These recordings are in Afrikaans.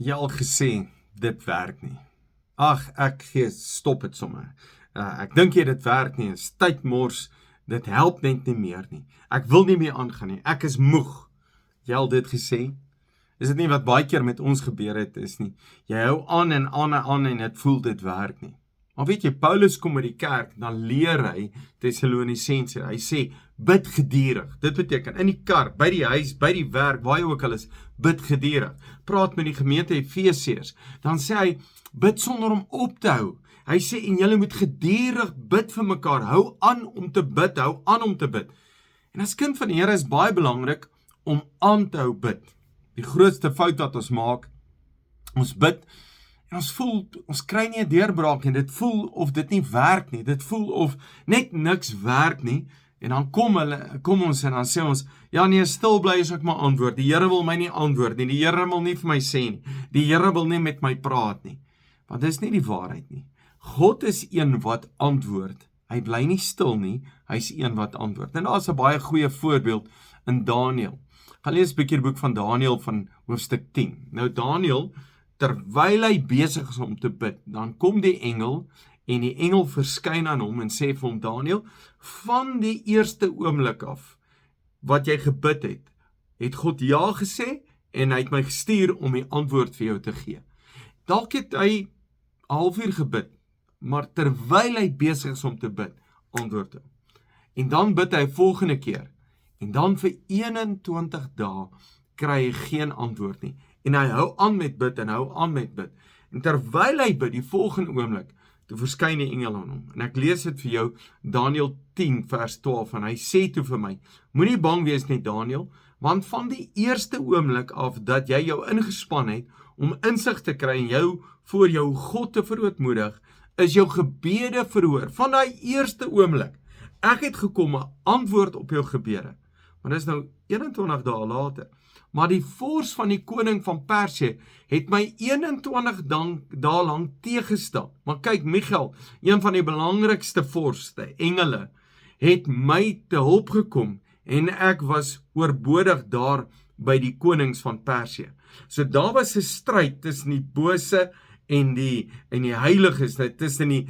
Jy al gesê, dit werk nie. Ag, ek gee, stop het sommer. Ek dink jy dit werk nie, is tyd mors, dit help net nie meer nie. Ek wil nie meer aangaan nie, ek is moeg. Jy al dit gesê? Is dit nie wat baie keer met ons gebeur het is nie? Jy hou aan en aan en aan en het voel dit werk nie. Maar weet jy, Paulus kom met die kerk, dan leer hy Thessalonisense, hy sê, bid gedierig. Dit beteken, in die kar, by die huis, by die werk, waar jy ook al is, bid gedierig. Praat met die gemeente Efesiërs, dan sê hy, bid sonder om op te hou. Hy sê, en julle moet gedierig bid vir mekaar, hou aan om te bid, hou aan om te bid. En as kind van die Here is baie belangrik, om aan te hou bid. Die grootste fout wat ons maak, ons bid, en ons voel, ons kry nie 'n deurbraak en dit voel of dit nie werk nie, dit voel of net niks werk nie, en dan kom ons en dan sê ons, ja nee, stil bly as ek maar antwoord, die Here wil my nie antwoord nie, die Here wil nie vir my sê nie, die Here wil nie met my praat nie, want dit is nie die waarheid nie. God is een wat antwoord, hy bly nie stil nie, hy is een wat antwoord, en daar is 'n baie goeie voorbeeld in Daniël. Gaan lees 'n bietjie die boek van Daniël van hoofstuk 10. Nou Daniël, terwyl hy besig is om te bid, dan kom die engel, en die engel verskyn aan hom en sê vir hom, Daniël, van die eerste oomblik af, wat jy gebid het God ja gesê, en hy het my gestuur om die antwoord vir jou te gee. Dalk het hy 'n halfuur gebid, maar terwyl hy besig is om te bid, antwoord hy. En dan bid hy volgende keer, en dan vir 21 dae kry hy geen antwoord nie. En hy hou aan met bid en hou aan met bid. En terwyl hy bid, die volgende oomblik, toe verskyn die engel aan hom. En ek lees dit vir jou, Daniël 10 vers 12, en hy sê toe vir my, moenie bang wees nie Daniël, want van die eerste oomblik af dat jy jou ingespan het, om insig te kry en jou voor jou God te verootmoedig, is jou gebede verhoor. Van daai eerste oomblik, ek het gekom 'n antwoord op jou gebede. Maar dis nou 21 dae later. Maar die vors van die koning van Persië het my 21 dae lank teëgestaan. Maar kyk, Michael, een van die belangrikste vorste, engele, het my te hulp gekom en ek was oorbodig daar by die konings van Persië. So daar was 'n stryd tussen die bose en die heiliges, tussen die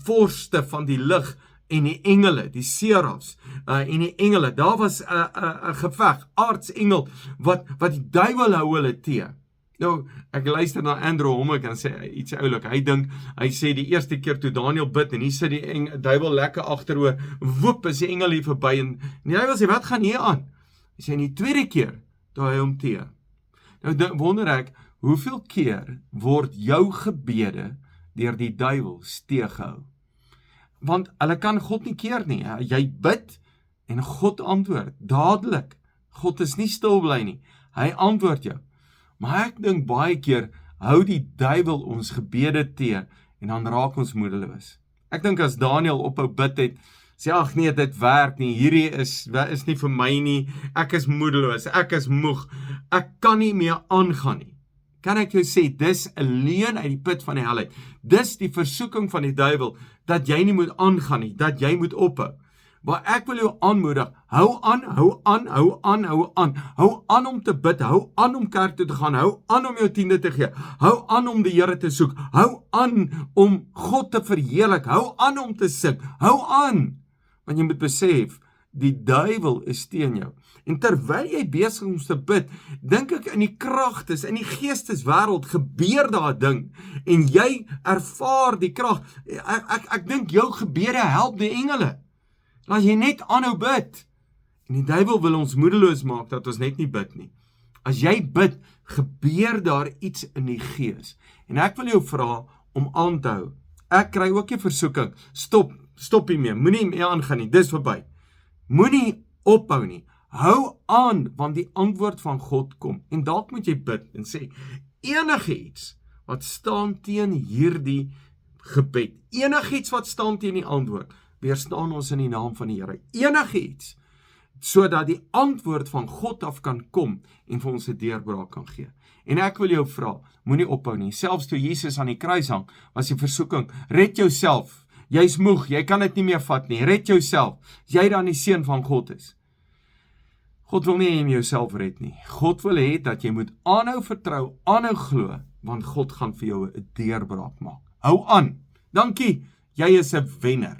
vorste van die lig en die engele, die serafs, en die engele, daar was 'n geveg, aartsengel, wat die duiwel hou hulle teë. Nou, ek luister na Andrew Hommick en sê iets oulik, hy sê die eerste keer toe Daniël bid, en hier sit die duiwel lekker agteroor, woep, is die engel hier verby, en die duiwel sê, wat gaan hier aan? Hy sê, in die tweede keer, toe hy hom teë. Nou, wonder ek, hoeveel keer word jou gebede deur die duiwel teëgehou? Want hulle kan God nie keer nie. Jy bid en God antwoord, dadelik. God is nie stil bly nie. Hy antwoord jou. Maar ek dink baie keer hou die duiwel ons gebede teë en dan raak ons moedeloos. Ek dink as Daniël ophou bid het, sê ag nee, dit werk nie. Hierdie is nie vir my nie. Ek is moedeloos, ek is moeg. Ek kan nie meer aangaan nie. Kan ek jou sê, dis 'n leuen uit die put van die hel uit. Dis die versoeking van die duiwel, dat jy nie moet aangaan nie, dat jy moet ophou. Maar ek wil jou aanmoedig, hou aan, hou aan, hou aan, hou aan. Hou aan om te bid, hou aan om kerk toe te gaan, hou aan om jou tiende te gee, hou aan om die Here te soek, hou aan om God te verheerlik, hou aan om te sing, hou aan. Want jy moet besef, die duiwel is teen jou. En terwyl jy besig is om te bid, dink ek in die kragtes, in die geesteswêreld gebeur daar 'n ding, en jy ervaar die krag. Ek dink jou gebede help die engele. Laat jy net aanhou bid. En die duiwel wil ons moedeloos maak, dat ons net nie bid nie. As jy bid, gebeur daar iets in die gees. En ek wil jou vra om aan te hou. Ek kry ook 'n versoeking, stop hiermee, moenie meer aangaan nie, dis verby. Moenie ophou nie. Hou aan, want die antwoord van God kom. En dalk moet jy bid en sê, enigiets wat staan teen hierdie gebed, enigiets wat staan teen die antwoord, weerstaan ons in die naam van die Here. Enigiets, sodat die antwoord van God af kan kom en vir ons 'n deurbraak kan gee. En ek wil jou vra, moenie ophou nie. Selfs toe Jesus aan die kruis hang, was die versoeking, red jouself. Jy's moeg, jy kan dit nie meer vat nie. Red jouself. Jy dan die seun van God is. God wil nie hê jy moet jouself red nie. God wil hê dat jy moet aanhou vertrou, aanhou glo, want God gaan vir jou 'n deurbraak maak. Hou aan. Dankie. Jy is 'n wenner.